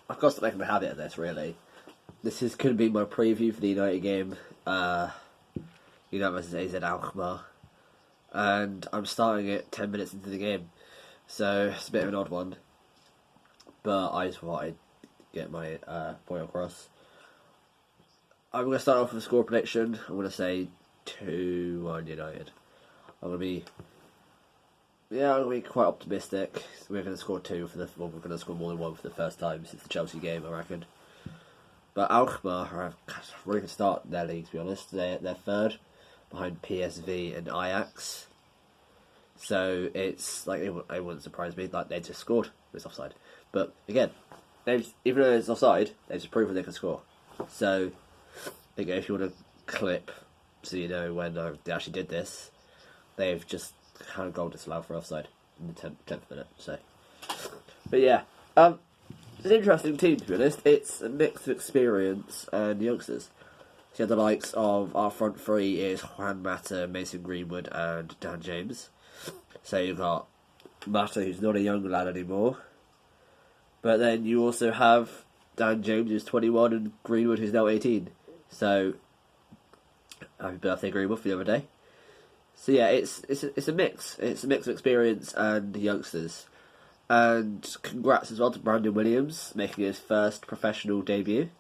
I've got to make a habit of this, really. This is going to be my preview for the United game. United versus AZ Alkmaar. And I'm starting it 10 minutes into the game. So it's a bit of an odd one. But I just thought I'd get my point across. I'm going to start off with a score prediction. I'm going to say 2-1 United. I'm going to be quite optimistic. We're going to score two we're going to score more than one for the first time since the Chelsea game, I reckon. But Alkmaar are a really good start in their league, to be honest. They're third, behind PSV and Ajax. So it's like it wouldn't surprise me. Like they just scored. It's offside, but again, even though it's offside, they've just proven they can score. So, again, if you want a clip, so you know when they actually did this, they've just had a goal disallowed for offside in the 10th minute. So, but yeah, it's an interesting team, to be honest. It's a mix of experience and youngsters. So you have the likes of our front three is Juan Mata, Mason Greenwood, and Dan James. So you've got Mata, who's not a young lad anymore. But then you also have Dan James, who's 21, and Greenwood, who's now 18. So, happy birthday, Greenwood, for the other day. So yeah, it's a mix. It's a mix of experience and youngsters. And congrats as well to Brandon Williams, making his first professional debut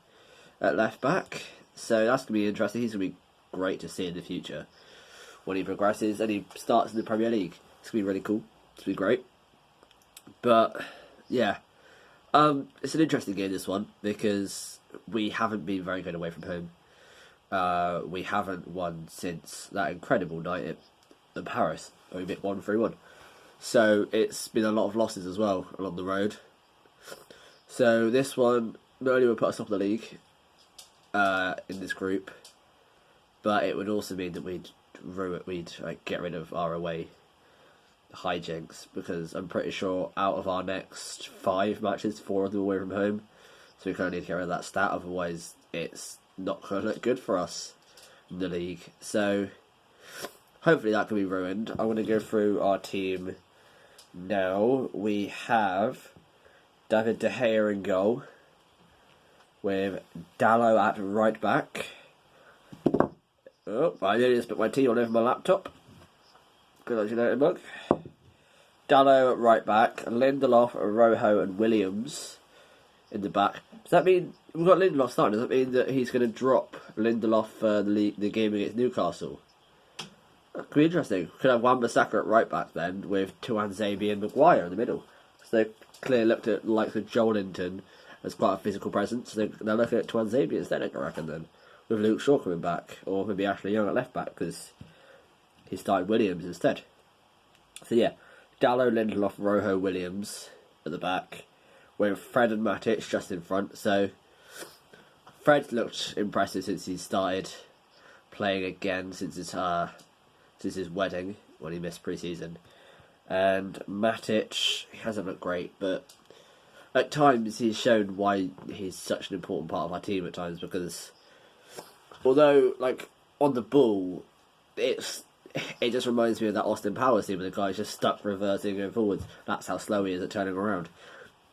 at left back. So that's going to be interesting. He's going to be great to see in the future when he progresses and he starts in the Premier League. It's going to be really cool. It's going to be great. But, yeah. It's an interesting game, this one, because we haven't been very good away from home. We haven't won since that incredible night in Paris, where we beat 1-3-1. So it's been a lot of losses as well along the road. So this one not only would put us top of the league in this group, but it would also mean that we'd get rid of our away hijinks, because I'm pretty sure out of our next 5 matches, 4 of them away from home. So we kind of need to get rid of that stat, otherwise it's not going to look good for us in the league. So hopefully that can be ruined. I'm going to go through our team now. We have David De Gea in goal, with Dallo at right back. Oh, I nearly just put my team all over my laptop. Good luck, United mug. Dallo at right back, Lindelof, Rojo and Williams in the back. Does that mean we've got Lindelof starting? Does that mean that he's going to drop Lindelof for the game against Newcastle? That could be interesting. Could have Wan-Bissaka at right back then, with Tuanzebe and Maguire in the middle. So they clearly looked at the likes of Joelinton as quite a physical presence. So they're looking at Tuanzebe instead, I reckon, then, with Luke Shaw coming back, or maybe Ashley Young at left back, because he started Williams instead. So yeah, Dallo, Lindelof, Rojo, Williams at the back, with Fred and Matic just in front. So Fred looked impressive since he started playing again since his wedding, when he missed pre-season. And Matic, he hasn't looked great, but at times he's shown why he's such an important part of our team at times, because although, like, on the ball, it just reminds me of that Austin Powers team where the guy's just stuck reversing and forwards. That's how slow he is at turning around.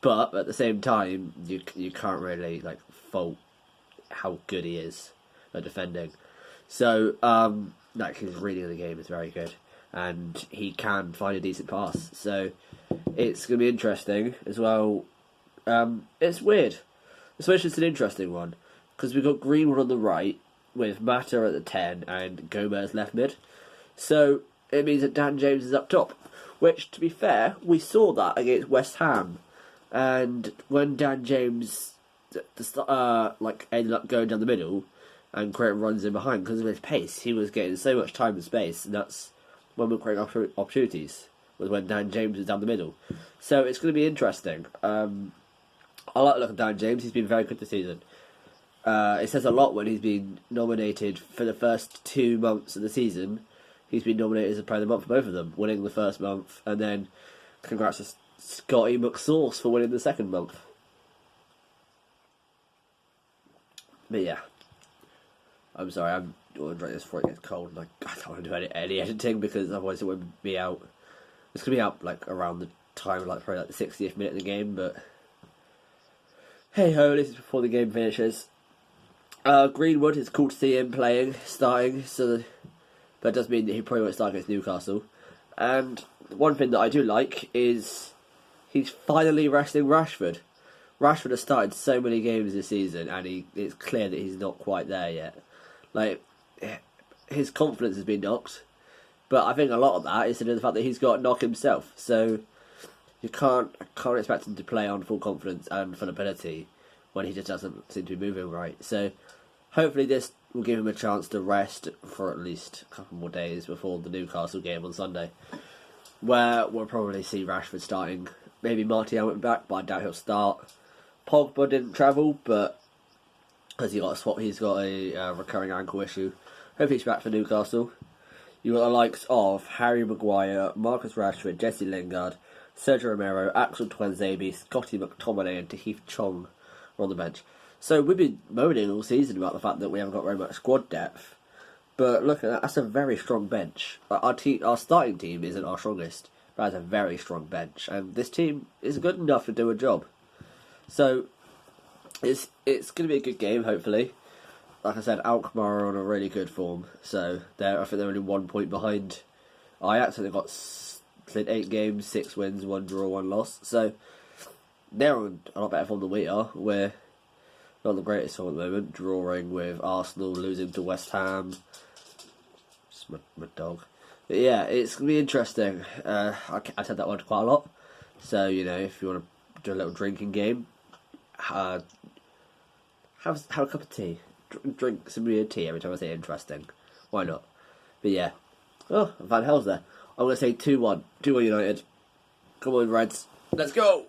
But at the same time, you can't really fault how good he is at defending. So his reading of the game is very good, and he can find a decent pass. So it's going to be interesting as well. It's weird. The switch is an interesting one, because we've got Greenwood on the right with Mata at the 10 and Gomez left mid. So it means that Dan James is up top, which, to be fair, we saw that against West Ham. And when Dan James ended up going down the middle and creating runs in behind because of his pace, he was getting so much time and space, and that's when we're creating opportunities, was when Dan James was down the middle. So it's going to be interesting. I like the look of Dan James. He's been very good this season. It says a lot when he's been nominated for the first 2 months of the season. He's been nominated as a Player of the Month for both of them, winning the first month, and then congrats to Scotty McSauce for winning the second month. But yeah, I'm sorry, I'm going to drink this before it gets cold, and I don't want to do any editing, because otherwise it would be out. It's going to be out around the time, probably the 60th minute of the game, but Hey ho, this is before the game finishes. Greenwood, it's cool to see him starting, that does mean that he probably won't start against Newcastle. And one thing that I do like is he's finally resting Rashford. Rashford has started so many games this season, and it's clear that he's not quite there yet. Like, his confidence has been knocked, but I think a lot of that is to do with the fact that he's got a knock himself. So you can't expect him to play on full confidence and full ability when he just doesn't seem to be moving right. So hopefully this will give him a chance to rest for at least a couple more days before the Newcastle game on Sunday, where we'll probably see Rashford starting. Maybe Martial went back, but I doubt he'll start. Pogba didn't travel, but because he's got a recurring ankle issue. Hopefully he's back for Newcastle. You've got the likes of Harry Maguire, Marcus Rashford, Jesse Lingard, Sergio Romero, Axel Tuanzebe, Scotty McTominay and Tahith Chong are on the bench. So we've been moaning all season about the fact that we haven't got very much squad depth. But look at that, that's a very strong bench. Our starting team isn't our strongest, but has a very strong bench. And this team is good enough to do a job. So it's going to be a good game, hopefully. Like I said, Alkmaar are on a really good form. So I think they're only 1 point behind Ajax. So they've got 8 games, 6 wins, 1 draw, 1 loss. So they're on a lot better form than we are. We're not the greatest form at the moment. Drawing with Arsenal, losing to West Ham. Just my dog. But yeah, it's going to be interesting. I said that word quite a lot. So, if you want to do a little drinking game, have a cup of tea. Drink some weird tea every time I say interesting. Why not? But yeah. Oh, Van Hel's there. I'm going to say 2-1. 2-1 United. Come on, Reds. Let's go!